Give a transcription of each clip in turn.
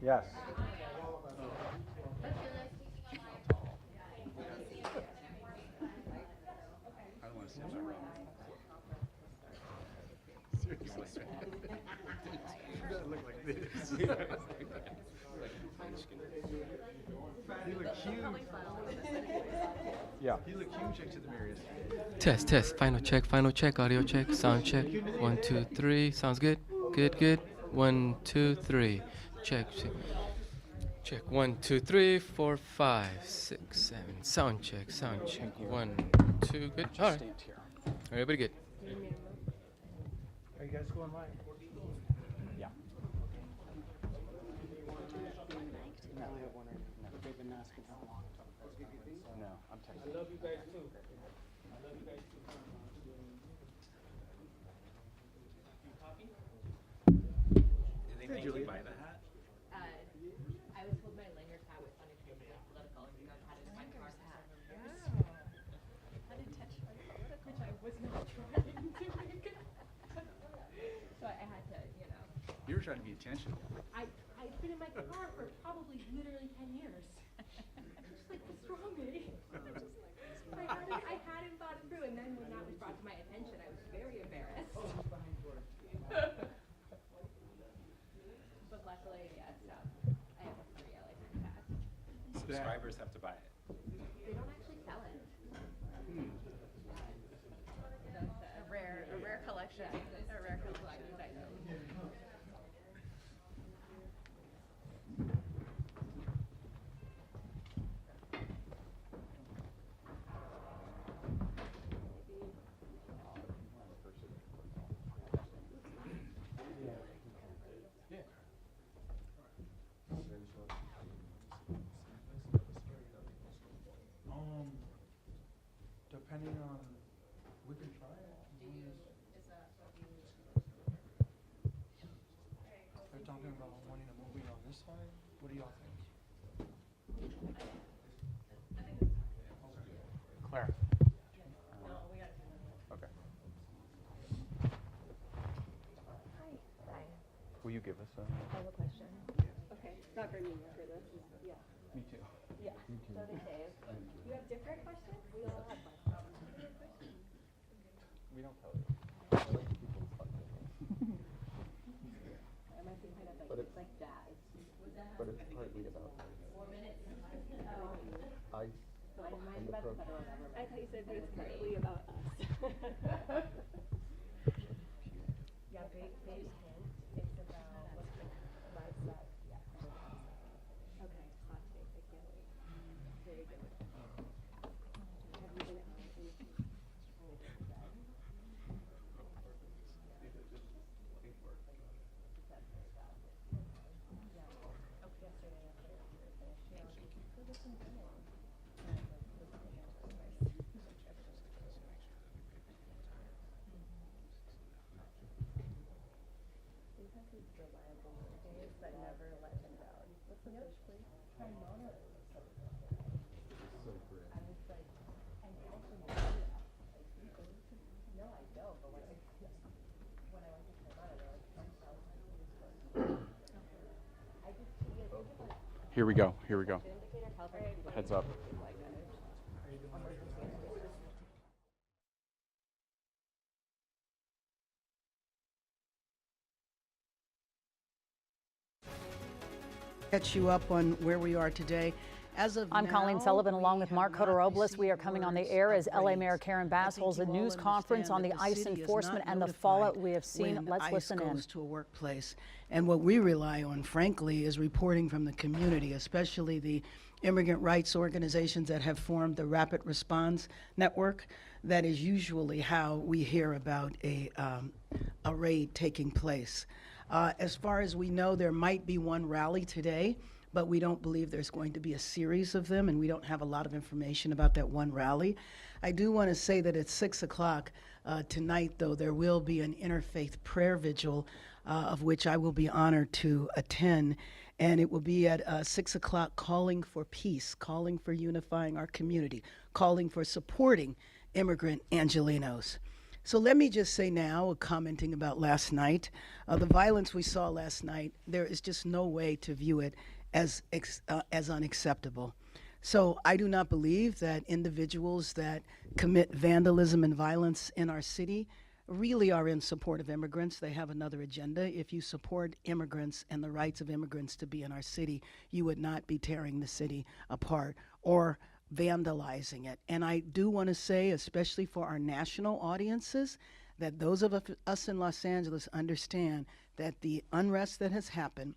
Yes. I don't want to see that wrong. Seriously. You gotta look like this. You look huge. Yeah. You look huge next to the mirrors. Test. Final check, audio check, sound check. 1, 2, 3. Sounds good. Good. 1, 2, 3. Check. Check. 1, 2, 3, 4, 5, 6, 7. Sound check. 1, 2. Good. All right. Everybody good. Are you guys going live? Yeah. No, I'm texting. I love you guys too. Did they make you buy the hat? I was told my lanyard hat was unintentionally political, and you guys had it in my car's hat. Unintentionally political. Which I was not trying to make. So I had to, You were trying to be attention. I've been in my car for probably literally 10 years. Just like, what's wrong with me? I hadn't thought it through, and then when that was brought to my attention, I was very embarrassed. But luckily, yes, I have a free LA hat. Subscribers have to buy it. They don't actually sell it. A rare collection. A rare collection item. Depending on, we can try it. They're talking about wanting a movie on this side. What do y'all think? Claire. Okay. Hi. Will you give us a? I have a question. Okay, not for me, for this. Yeah. Me too. Yeah. So did Dave. You have different questions? We all have questions. We don't tell you. I might be kind of like, it's like jazz. But it's partly about 4 minutes. ice So mine's and the about the program. federal government. I thought you said it was partly about us. Yeah, big hint. It's about what's the livestock. Yeah. Okay, hot take. I can't wait. Very good. Have you been out? Here we go. Here we go. Heads up. Catch you up on where we are today. As of I'm Colleen now, Sullivan along we with have Mark not Cotorobulos. We are received coming on the words air of as LA Mayor raids. Karen I Bass think holds a you all news conference on understand the that ICE city is enforcement not and the notified fallout we have seen. when Let's ICE listen in. goes to a workplace. And what we rely on, frankly, is reporting from the community, especially the immigrant rights organizations that have formed the Rapid Response Network. That is usually how we hear about a raid taking place. As far as we know, there might be one rally today, but we don't believe there's going to be a series of them, and we don't have a lot of information about that one rally. I do want to say that at 6 o'clock tonight, though, there will be an interfaith prayer vigil of which I will be honored to attend, and it will be at 6 o'clock, calling for peace, calling for unifying our community, calling for supporting immigrant Angelenos. So let me just say now, commenting about last night, the violence we saw last night, there is just no way to view it as unacceptable. So I do not believe that individuals that commit vandalism and violence in our city really are in support of immigrants. They have another agenda. If you support immigrants and the rights of immigrants to be in our city, you would not be tearing the city apart or vandalizing it. And I do want to say, especially for our national audiences, that those of us in Los Angeles understand that the unrest that has happened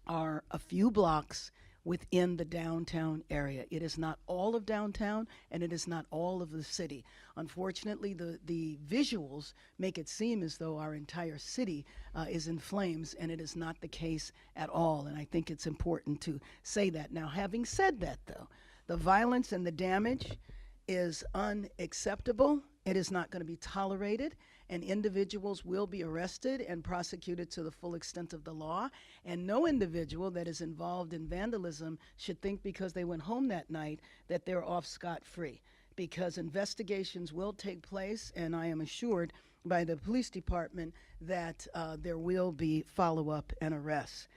are a few blocks within the downtown area. It is not all of downtown, and it is not all of the city. Unfortunately, the visuals make it seem as though our entire city is in flames, and it is not the case at all. And I think it's important to say that. Now, having said that, though, the violence and the damage is unacceptable. It is not going to be tolerated, and individuals will be arrested and prosecuted to the full extent of the law. And no individual that is involved in vandalism should think because they went home that night that they're off scot-free, because investigations will take place, and I am assured by the police department that there will be follow-up and arrests.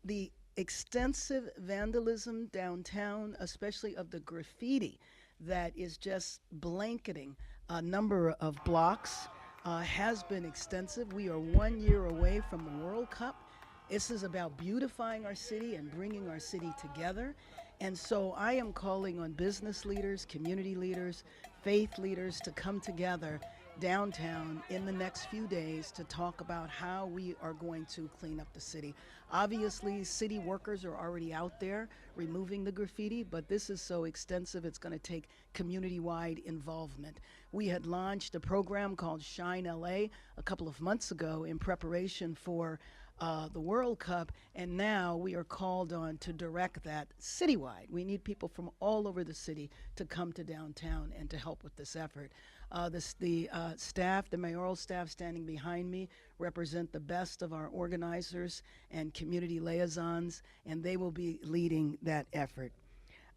The extensive vandalism downtown, especially of the graffiti that is just blanketing a number of blocks, has been extensive. We are 1 year away from the World Cup. This is about beautifying our city and bringing our city together. And so I am calling on business leaders, community leaders, faith leaders to come together downtown in the next few days to talk about how we are going to clean up the city. Obviously, city workers are already out there removing the graffiti, but this is so extensive, it's going to take community-wide involvement. We had launched a program called Shine LA a couple of months ago in preparation for the World Cup, and now we are called on to direct that citywide. We need people from all over the city to come to downtown and to help with this effort. The staff, the mayoral staff standing behind me, represent the best of our organizers and community liaisons, and they will be leading that effort.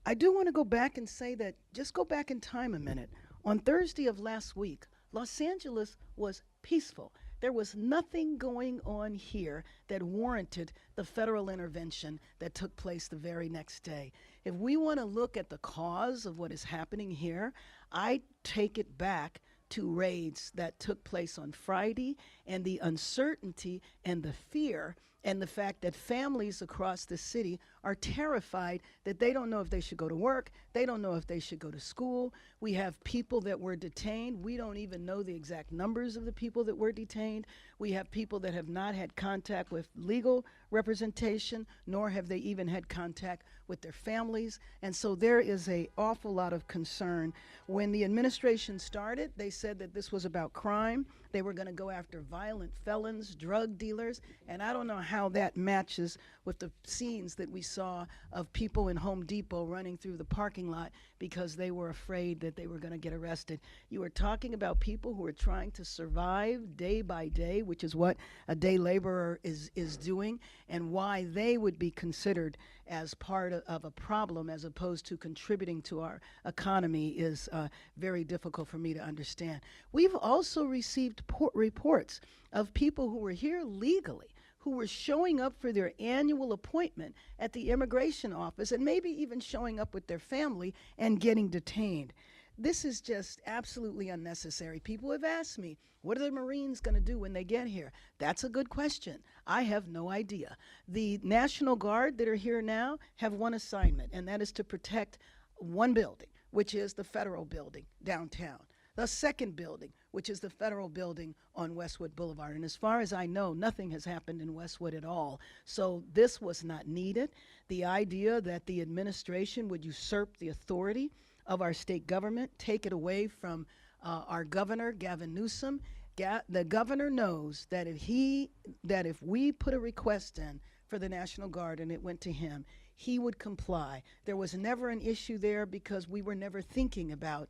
I do want to go back and say that, just go back in time a minute. On Thursday of last week, Los Angeles was peaceful. There was nothing going on here that warranted the federal intervention that took place the very next day. If we want to look at the cause of what is happening here, I take it back to raids that took place on Friday, and the uncertainty and the fear and the fact that families across the city are terrified that they don't know if they should go to work, they don't know if they should go to school. We have people that were detained. We don't even know the exact numbers of the people that were detained. We have people that have not had contact with legal representation, nor have they even had contact with their families. And so there is an awful lot of concern. When the administration started, they said that this was about crime. They were going to go after violent felons, drug dealers, and I don't know how how that matches with the scenes that we saw of people in Home Depot running through the parking lot because they were afraid that they were going to get arrested. You are talking about people who are trying to survive day by day, which is what a day laborer is doing, and why they would be considered as part of a problem as opposed to contributing to our economy is very difficult for me to understand. We've also received reports of people who were here legally, who were showing up for their annual appointment at the immigration office and maybe even showing up with their family and getting detained. This is just absolutely unnecessary. People have asked me, what are the Marines going to do when they get here? That's a good question. I have no idea. The National Guard that are here now have one assignment, and that is to protect one building, which is the federal building downtown. The second building, which is the federal building on Westwood Boulevard. And as far as I know, nothing has happened in Westwood at all. So this was not needed. The idea that the administration would usurp the authority of our state government, take it away from our governor, Gavin Newsom. The governor knows that if we put a request in for the National Guard and it went to him, he would comply. There was never an issue there because we were never thinking about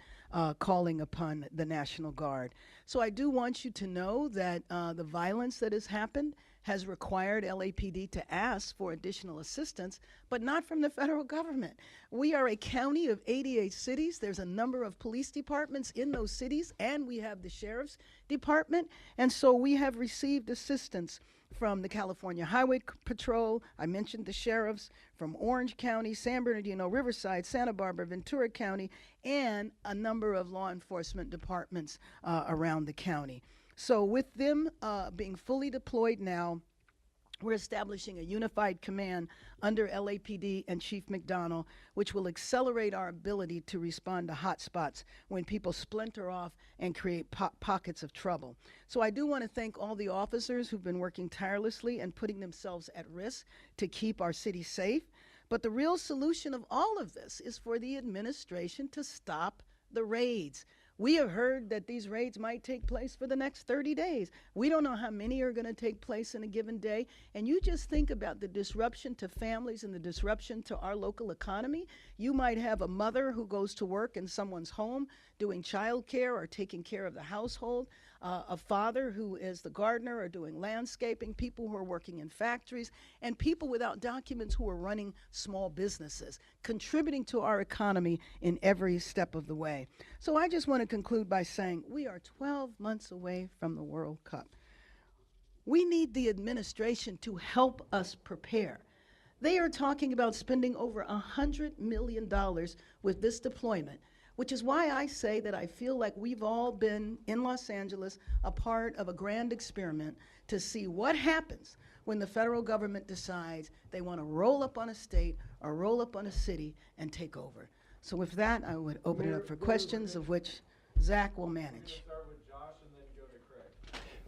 calling upon the National Guard. So I do want you to know that the violence that has happened has required LAPD to ask for additional assistance, but not from the federal government. We are a county of 88 cities. There's a number of police departments in those cities, and we have the sheriff's department. And so we have received assistance from the California Highway Patrol, I mentioned the sheriffs, from Orange County, San Bernardino, Riverside, Santa Barbara, Ventura County, and a number of law enforcement departments around the county. So with them being fully deployed now, we're establishing a unified command under LAPD and Chief McDonnell, which will accelerate our ability to respond to hotspots when people splinter off and create pockets of trouble. So I do want to thank all the officers who've been working tirelessly and putting themselves at risk to keep our city safe. But the real solution of all of this is for the administration to stop the raids. We have heard that these raids might take place for the next 30 days. We don't know how many are going to take place in a given day. And you just think about the disruption to families and the disruption to our local economy. You might have a mother who goes to work in someone's home doing childcare or taking care of the household, a father who is the gardener or doing landscaping, people who are working in factories, and people without documents who are running small businesses, contributing to our economy in every step of the way. So I just want to conclude by saying we are 12 months away from the World Cup. We need the administration to help us prepare. They are talking about spending over $100 million with this deployment, which is why I say that I feel like we've all been in Los Angeles a part of a grand experiment to see what happens when the federal government decides they want to roll up on a state or roll up on a city and take over. So with that, I would open it up for questions, of which Zach will manage.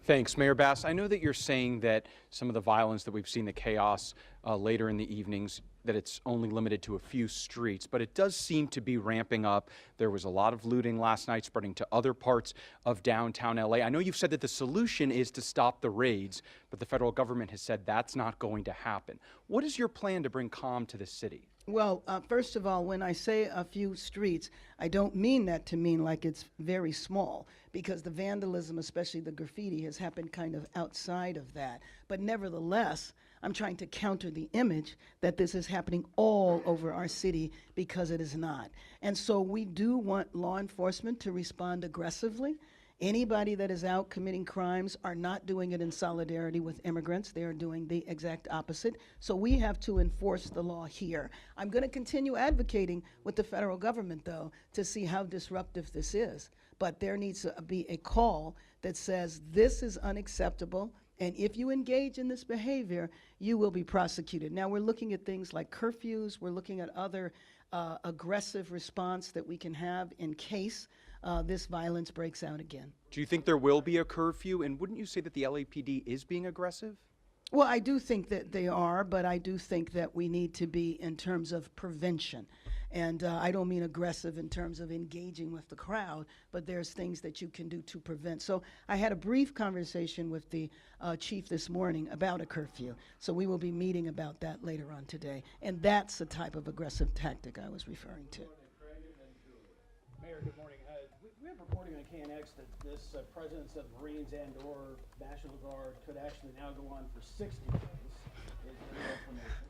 Thanks, Mayor Bass. I know that you're saying that some of the violence that we've seen, the chaos later in the evenings, that it's only limited to a few streets, but it does seem to be ramping up. There was a lot of looting last night spreading to other parts of downtown LA. I know you've said that the solution is to stop the raids, but the federal government has said that's not going to happen. What is your plan to bring calm to the city? Well, first of all, when I say a few streets, I don't mean that to mean like it's very small, because the vandalism, especially the graffiti, has happened kind of outside of that. But nevertheless, I'm trying to counter the image that this is happening all over our city, because it is not. And so we do want law enforcement to respond aggressively. Anybody that is out committing crimes are not doing it in solidarity with immigrants. They are doing the exact opposite. So we have to enforce the law here. I'm going to continue advocating with the federal government, though, to see how disruptive this is. But there needs to be a call that says this is unacceptable, and if you engage in this behavior, you will be prosecuted. Now, we're looking at things like curfews. We're looking at other aggressive response that we can have in case this violence breaks out again. Do you think there will be a curfew? And wouldn't you say that the LAPD is being aggressive? Well, I do think that they are, but I do think that we need to be in terms of prevention. And I don't mean aggressive in terms of engaging with the crowd, but there's things that you can do to prevent. So I had a brief conversation with the chief this morning about a curfew. So we will be meeting about that later on today. And that's the type of aggressive tactic I was referring to. Mayor, good morning. We have reporting on KNX that this presence of Marines and/or National Guard could actually now go on for 60 days. Is there new information?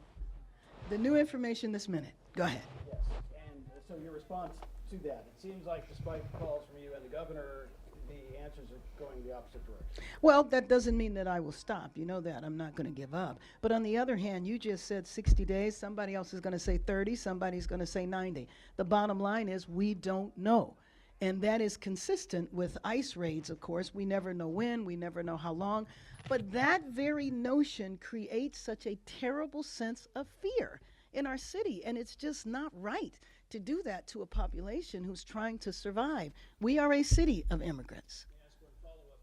The new information this minute. Go ahead. Yes. And so your response to that, it seems like despite calls from you and the governor, the answers are going the opposite direction. Well, that doesn't mean that I will stop. You know that. I'm not going to give up. But on the other hand, you just said 60 days. Somebody else is going to say 30. Somebody's going to say 90. The bottom line is we don't know. And that is consistent with ICE raids, of course. We never know when. We never know how long. But that very notion creates such a terrible sense of fear in our city. And it's just not right to do that to a population who's trying to survive. We are a city of immigrants. Let me ask one follow-up.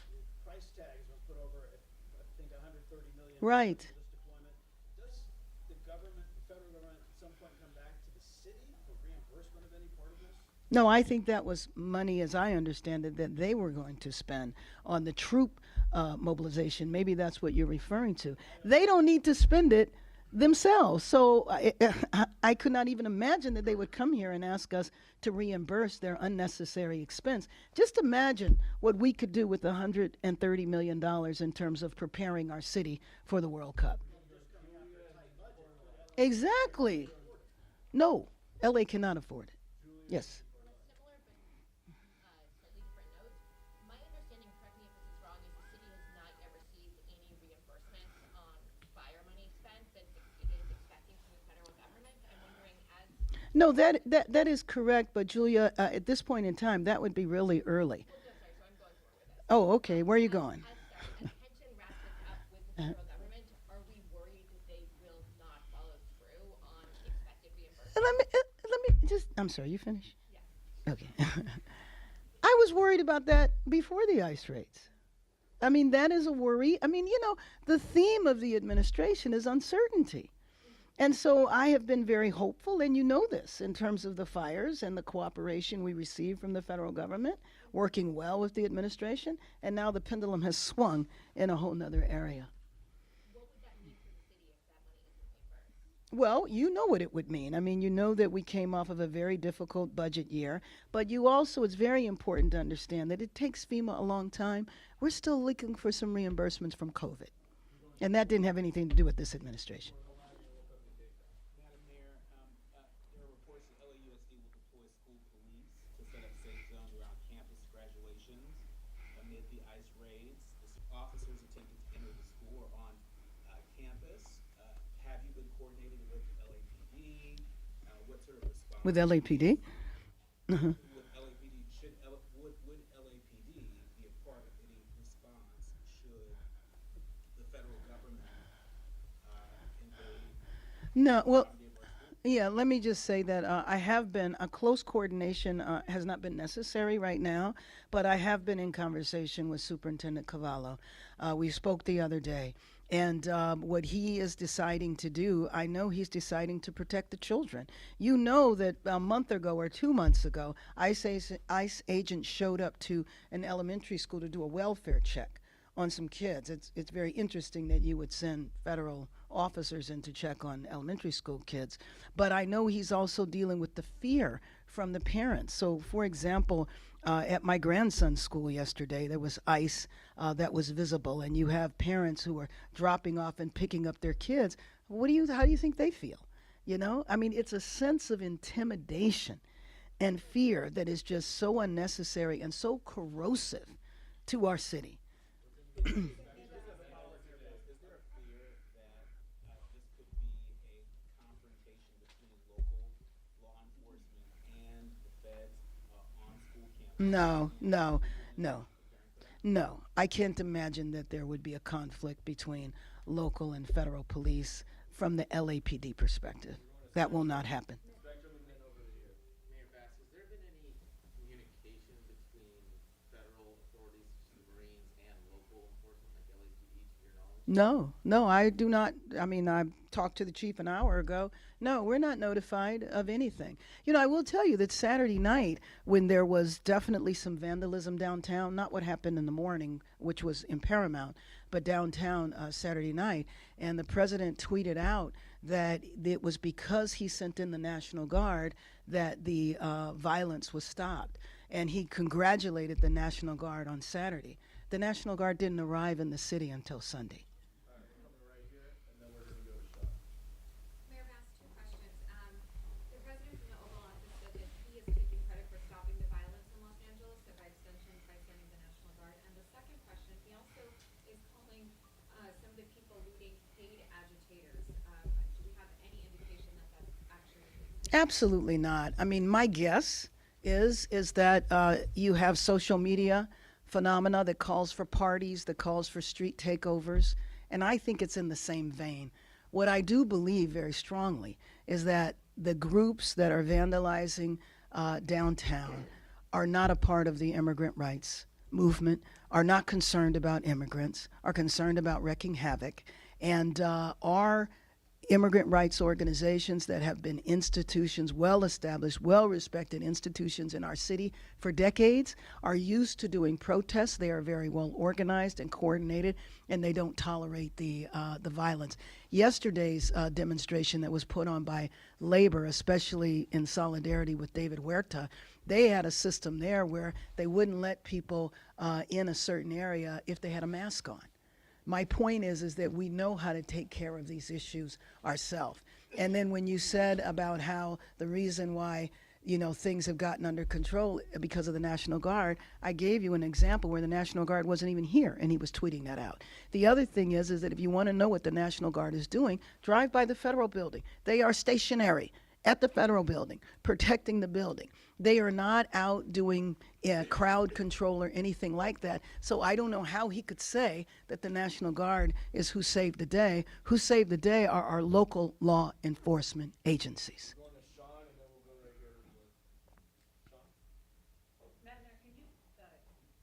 The price tags were put over, I think, $130 million Right. for this deployment. Does the government, the federal government, at some point come back to the city for reimbursement of any part of this? No, I think that was money, as I understand it, that they were going to spend on the troop mobilization. Maybe that's what you're referring to. They don't need to spend it themselves. So I could not even imagine that they would come here and ask us to reimburse their unnecessary expense. Just imagine what we could do with $130 million in terms of preparing our city for the World Cup. Exactly. No, LA cannot afford it. Yes. Similar but slightly different notes. My understanding, correct me if this is wrong, is the city has not yet received any reimbursement on fire money spent that it is expecting from the federal government. I'm wondering, as No, that is correct, but Julia, at this point in time, that would be really early. Oh, okay. Where are you going? as tension wraps this up with the federal government, are we worried that they will not follow through on expected reimbursement? Let me just. I'm sorry. You finished? Yeah. Okay. I was worried about that before the ICE raids. I mean, that is a worry. I mean, you know, the theme of the administration is uncertainty. And so I have been very hopeful, and you know this, in terms of the fires and the cooperation we received from the federal government, working well with the administration, and now the pendulum has swung in a whole nother area. What would that mean for the city if that money isn't reimbursed? Well, you know what it would mean. I mean, you know that we came off of a very difficult budget year, but you also, it's very important to understand that it takes FEMA a long time. We're still looking for some reimbursements from COVID, and that didn't have anything to do with this administration. Madam Mayor, there are reports that LAUSD will deploy school police to set up safe zones around campus graduations amid the ICE raids. The officers attempting to enter the school or on campus. Have you been coordinating with LAPD? What sort of response? With LAPD? With LAPD, would LAPD be a part of any response should the federal government invade? No, well, yeah, let me just say that I have been, a close coordination has not been necessary right now, but I have been in conversation with Superintendent Cavallo. We spoke the other day, and what he is deciding to do, I know he's deciding to protect the children. You know that a month ago or 2 months ago, ICE agents showed up to an elementary school to do a welfare check on some kids. It's very interesting that you would send federal officers in to check on elementary school kids. But I know he's also dealing with the fear from the parents. So, for example, at my grandson's school yesterday, there was ICE that was visible, and you have parents who are dropping off and picking up their kids. How do you think they feel? You know, I mean, it's a sense of intimidation and fear that is just so unnecessary and so corrosive to our city. Is there a fear that this could be a confrontation between local law enforcement and the feds on school campuses? No. I can't imagine that there would be a conflict between local and federal police from the LAPD perspective. That will not happen. Mayor Bass, has there been any communication between federal authorities, such as the Marines, and local enforcement like LAPD, to your knowledge? No, I do not. I mean, I'm talked to the chief an hour ago. No, we're not notified of anything. You know, I will tell you that Saturday night, when there was definitely some vandalism downtown, not what happened in the morning, which was in Paramount, but downtown Saturday night, and the president tweeted out that it was because he sent in the National Guard that the violence was stopped. And he congratulated the National Guard on Saturday. The National Guard didn't arrive in the city until Sunday. Mayor Bass, two questions. The president from the Oval Office said that he is taking credit for stopping the violence in Los Angeles, and by extension, by sending the National Guard. And the second question, he also is calling some of the people looting paid agitators. Do we have any indication that that's actually the case? Absolutely not. I mean, my guess is that you have social media phenomena that calls for parties, that calls for street takeovers, and I think it's in the same vein. What I do believe very strongly is that the groups that are vandalizing downtown are not a part of the immigrant rights movement, are not concerned about immigrants, are concerned about wreaking havoc, and are immigrant rights organizations that have been institutions, well-established, well-respected institutions in our city for decades, are used to doing protests. They are very well organized and coordinated, and they don't tolerate the violence. Yesterday's demonstration that was put on by labor, especially in solidarity with David Huerta, they had a system there where they wouldn't let people in a certain area if they had a mask on. My point is that we know how to take care of these issues ourselves. And then when you said about how the reason why, you know, things have gotten under control because of the National Guard, I gave you an example where the National Guard wasn't even here, and he was tweeting that out. The other thing is that if you want to know what the National Guard is doing, drive by the Federal Building. They are stationary at the Federal Building, protecting the building. They are not out doing crowd control or anything like that. So I don't know how he could say that the National Guard is who saved the day. Who saved the day are our local law enforcement agencies. Madam Mayor, can you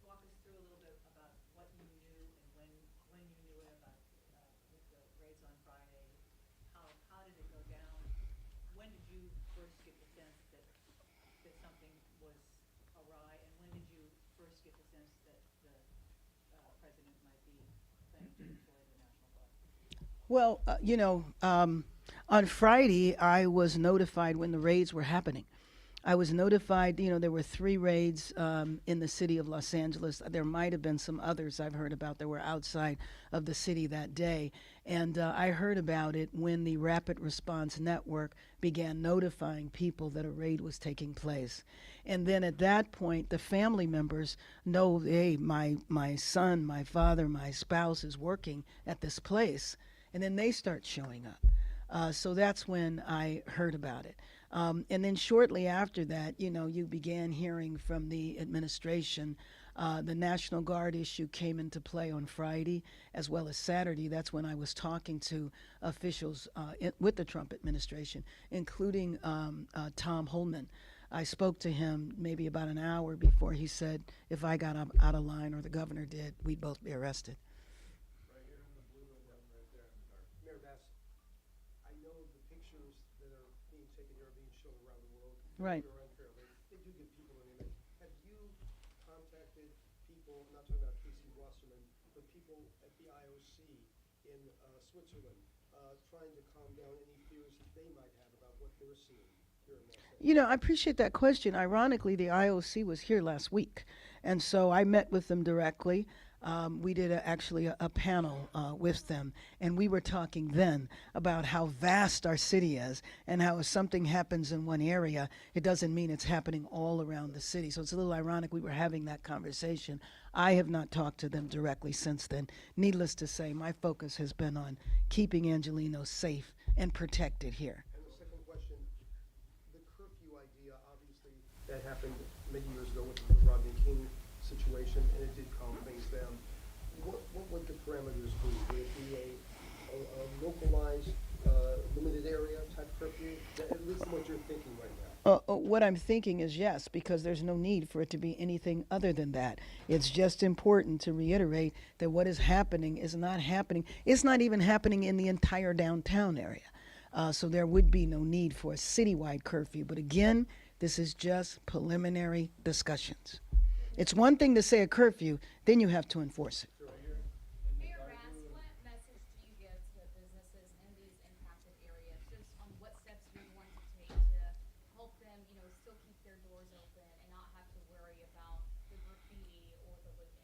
walk us through a little bit about what you knew and when you knew it about with the raids on Friday? How did it go down? When did you first get the sense that something was awry, and when did you first get the sense that the president might be planning to deploy the National Guard? Well, you know, on Friday, I was notified when the raids were happening. I was notified, you know, there were 3 raids in the city of Los Angeles. There might have been some others I've heard about that were outside of the city that day. And I heard about it when the Rapid Response Network began notifying people that a raid was taking place. And then at that point, the family members know, hey, my son, my father, my spouse is working at this place. And then they start showing up. So that's when I heard about it. And then shortly after that, you know, you began hearing from the administration. The National Guard issue came into play on Friday as well as Saturday. That's when I was talking to officials with the Trump administration, including Tom Homan. I spoke to him maybe about an hour before he said if I got out of line or the governor did, we'd both be arrested. Right here in the blue and then right there in the dark. Mayor Bass, I know the pictures that are being taken here are being shown around the world. Right. Or unfairly. They do give people an image. Have you contacted people, I'm not talking about Casey Wasserman, but people at the IOC in Switzerland, trying to calm down any fears that they might have about what they're seeing here in Los Angeles? You know, I appreciate that question. Ironically, the IOC was here last week, and so I met with them directly. We did actually a panel with them, and we were talking then about how vast our city is and how if something happens in one area, it doesn't mean it's happening all around the city. So it's a little ironic we were having that conversation. I have not talked to them directly since then. Needless to say, my focus has been on keeping Angelenos safe and protected here. And the second question, the curfew idea, obviously, that happened many years ago with the Rodney King situation, and it did calm things down. What would the parameters be? Would it be a localized, limited area type curfew? At least what you're thinking right now. What I'm thinking is yes, because there's no need for it to be anything other than that. It's just important to reiterate that what is happening is not happening. It's not even happening in the entire downtown area. So there would be no need for a citywide curfew. But again, this is just preliminary discussions. It's one thing to say a curfew, then you have to enforce it. Mayor Bass, what message do you give to businesses in these impacted areas, just on what steps you're going to take to help them, still keep their doors open and not have to worry about the graffiti or the looting?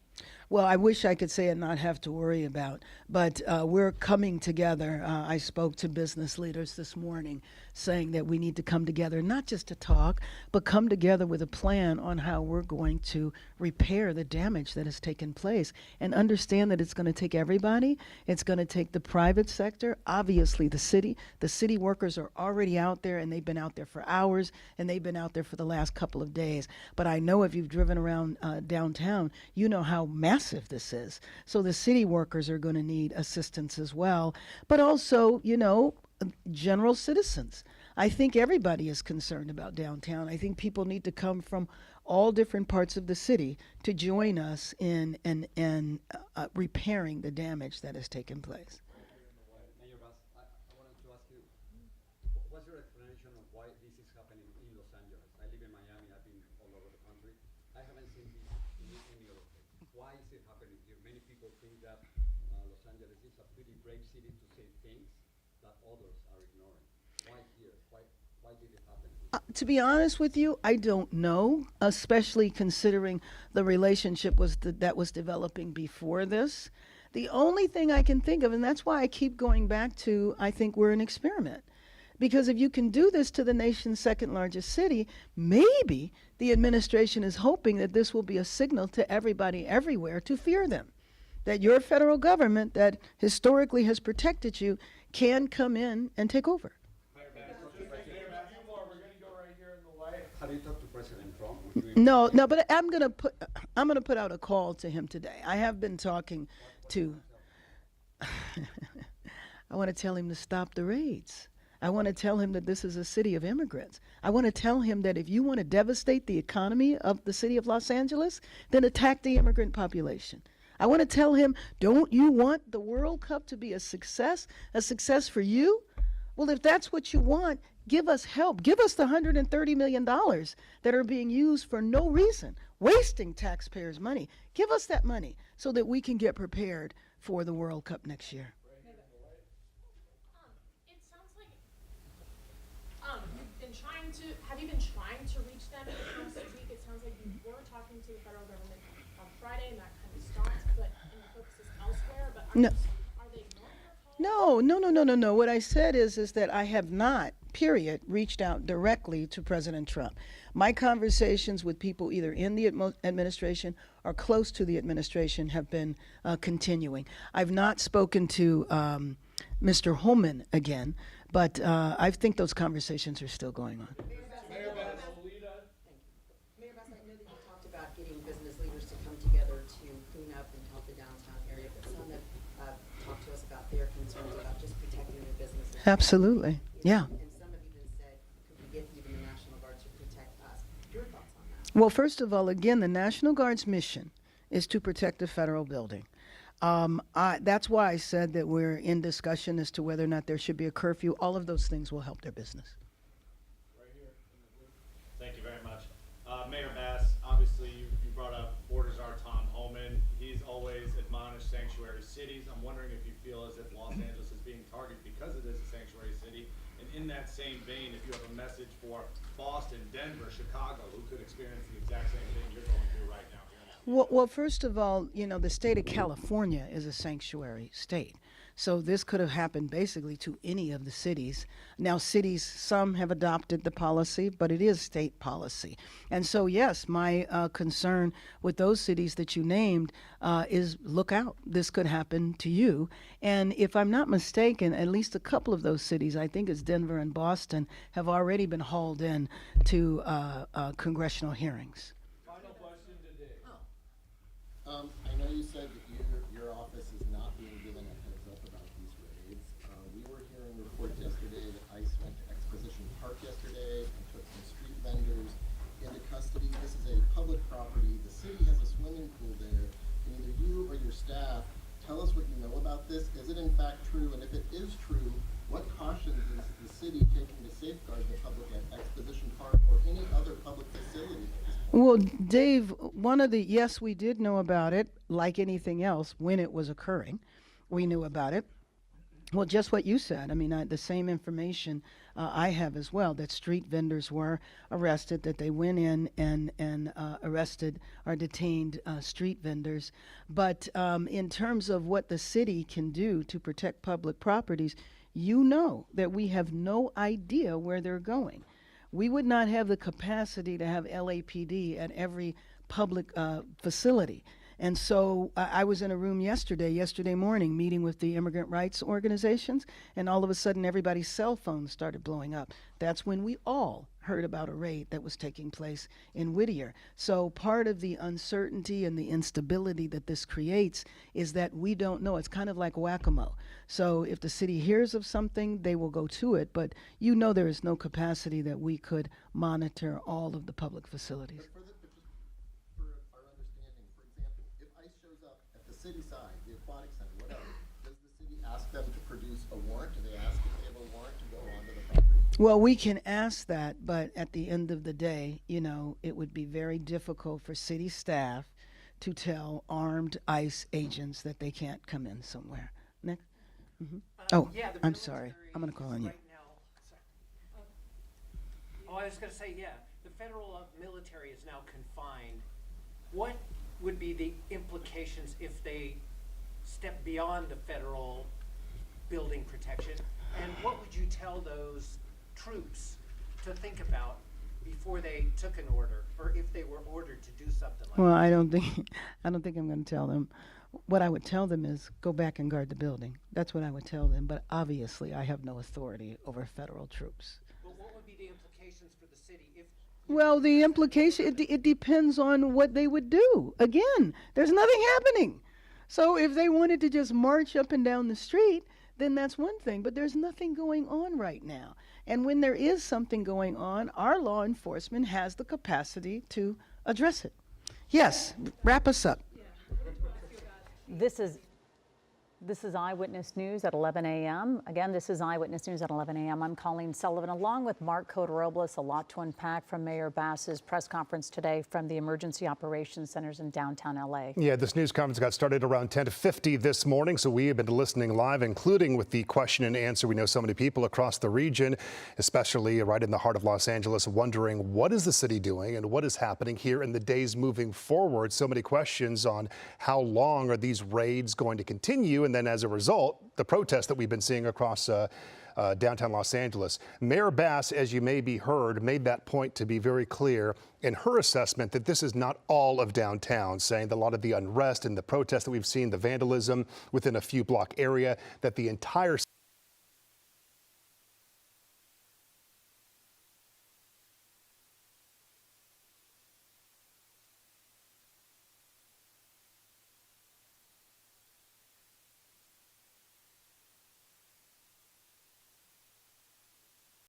Well, I wish I could say and not have to worry about, but we're coming together. I spoke to business leaders this morning saying that we need to come together, not just to talk, but come together with a plan on how we're going to repair the damage that has taken place and understand that it's going to take everybody. It's going to take the private sector, obviously the city. The city workers are already out there, and they've been out there for hours, and they've been out there for the last couple of days. But I know if you've driven around downtown, you know how massive this is. So the city workers are going to need assistance as well, but also, general citizens. I think everybody is concerned about downtown. I think people need to come from all different parts of the city to join us in repairing the damage that has taken place. Mayor Bass, I wanted to ask you, what's your explanation of why this is happening in Los Angeles? I live in Miami, I've been all over the country. I haven't seen this in any other place. Why is it happening here? Many people think that Los Angeles is a pretty brave city to say things that others are ignoring. Why here? Why did it happen? To be honest with you, I don't know, especially considering the relationship that was developing before this. The only thing I can think of, and that's why I keep going back to, I think we're an experiment. Because if you can do this to the nation's second largest city, maybe the administration is hoping that this will be a signal to everybody everywhere to fear them. That your federal government that historically has protected you can come in and take over. Have you talked to President Trump? No, but I'm gonna put out a call to him today. I have been talking to. I want to tell him to stop the raids. I want to tell him that this is a city of immigrants. I want to tell him that if you want to devastate the economy of the city of Los Angeles, then attack the immigrant population. I want to tell him, don't you want the World Cup to be a success for you? Well, if that's what you want, give us help. Give us the $130 million that are being used for no reason, wasting taxpayers' money. Give us that money so that we can get prepared for the World Cup next year. It sounds like have you been trying to reach them in the past week? It sounds like you were talking to the federal government on Friday and that kind of stopped, but and the focus is elsewhere. But No. Are they ignoring your calls? No. What I said is that I have not, period, reached out directly to President Trump. My conversations with people either in the administration or close to the administration have been continuing. I've not spoken to Mr. Holman again, but I think those conversations are still going on. Mayor Bass, I know that you talked about getting business leaders to come together to clean up and help the downtown area, but some have talked to us about their concerns about just protecting their businesses. Absolutely, yeah. And some have even said, could we get even the National Guard to protect us? Your thoughts on that? Well, first of all, again, the National Guard's mission is to protect the federal building. That's why I said that we're in discussion as to whether or not there should be a curfew. All of those things will help their business. Thank you very much. Mayor Bass, obviously you brought up Board Czar Tom Homan. He's always admonished sanctuary cities. I'm wondering if you feel as if Los Angeles is being targeted because it is a sanctuary city. And in that same vein, if you have a message for Boston, Denver, Chicago, who could experience the exact same thing you're going through right now here in the Well, first of all, the state of California is a sanctuary state. So this could have happened basically to any of the cities. Now, cities, some have adopted the policy, but it is state policy. And so, yes, my concern with those cities that you named is look out. This could happen to you. And if I'm not mistaken, at least a couple of those cities, I think it's Denver and Boston, have already been hauled in to congressional hearings. Final question today. I know you said that your office is not being given a heads up about these raids. We were hearing reports yesterday that ICE went to Exposition Park yesterday and took some street about this? Is it in fact true? And if it is true, what cautions is the city taking to safeguard the public at Exposition Park or any other public facility? Well, Dave, yes, we did know about it, like anything else, when it was occurring. We knew about it. Well, just what you said. I mean, the same information I have as well, that street vendors were arrested, that they went in and arrested or detained street vendors. But in terms of what the city can do to protect public properties, you know that we have no idea where they're going. We would not have the capacity to have LAPD at every public facility. And so I was in a room yesterday morning, meeting with the immigrant rights organizations, and all of a sudden everybody's cell phones started blowing up. That's when we all heard about a raid that was taking place in Whittier. So part of the uncertainty and the instability that this creates is that we don't know. It's kind of like whack-a-mole. So if the city hears of something, they will go to it, but you know there is no capacity that we could monitor all of the public facilities. City side, the aquatic center, whatever, does the city ask them to produce a warrant? Do they ask if they have a warrant to go onto the property? Well, we can ask that, but at the end of the day, you know, it would be very difficult for city staff to tell armed ICE agents that they can't come in somewhere. Nick? Yeah, I'm sorry. I'm going to call on you. Right now, I was going to say, the federal military is now confined. What would be the implications if they step beyond the federal building protection? And what would you tell those troops to think about before they took an order, or if they were ordered to do something like Well, that? I don't think I'm going to tell them. What I would tell them is go back and guard the building. That's what I would tell them. But obviously, I have no authority over federal troops. But what would be the implications for the city if? Well, the implication, it depends on what they would do. Again, there's nothing happening. So if they wanted to just march up and down the street, then that's one thing. But there's nothing going on right now. And when there is something going on, our law enforcement has the capacity to address it. Yes, wrap us up. This is Eyewitness News at 11 a.m. Again, this is Eyewitness News at 11 a.m. I'm Colleen Sullivan, along with Mark Cota-Robles. A lot to unpack from Mayor Bass's press conference today from the Emergency Operations Centers in downtown L.A. Yeah, this news conference got started around 10:50 this morning, so we have been listening live, including with the question and answer. We know so many people across the region, especially right in the heart of Los Angeles, wondering what is the city doing and what is happening here in the days moving forward. So many questions on how long are these raids going to continue, and then as a result, the protests that we've been seeing across downtown Los Angeles. Mayor Bass, as you may be heard, made that point to be very clear in her assessment that this is not all of downtown, saying that a lot of the unrest and the protests that we've seen, the vandalism within a few block area, that the entire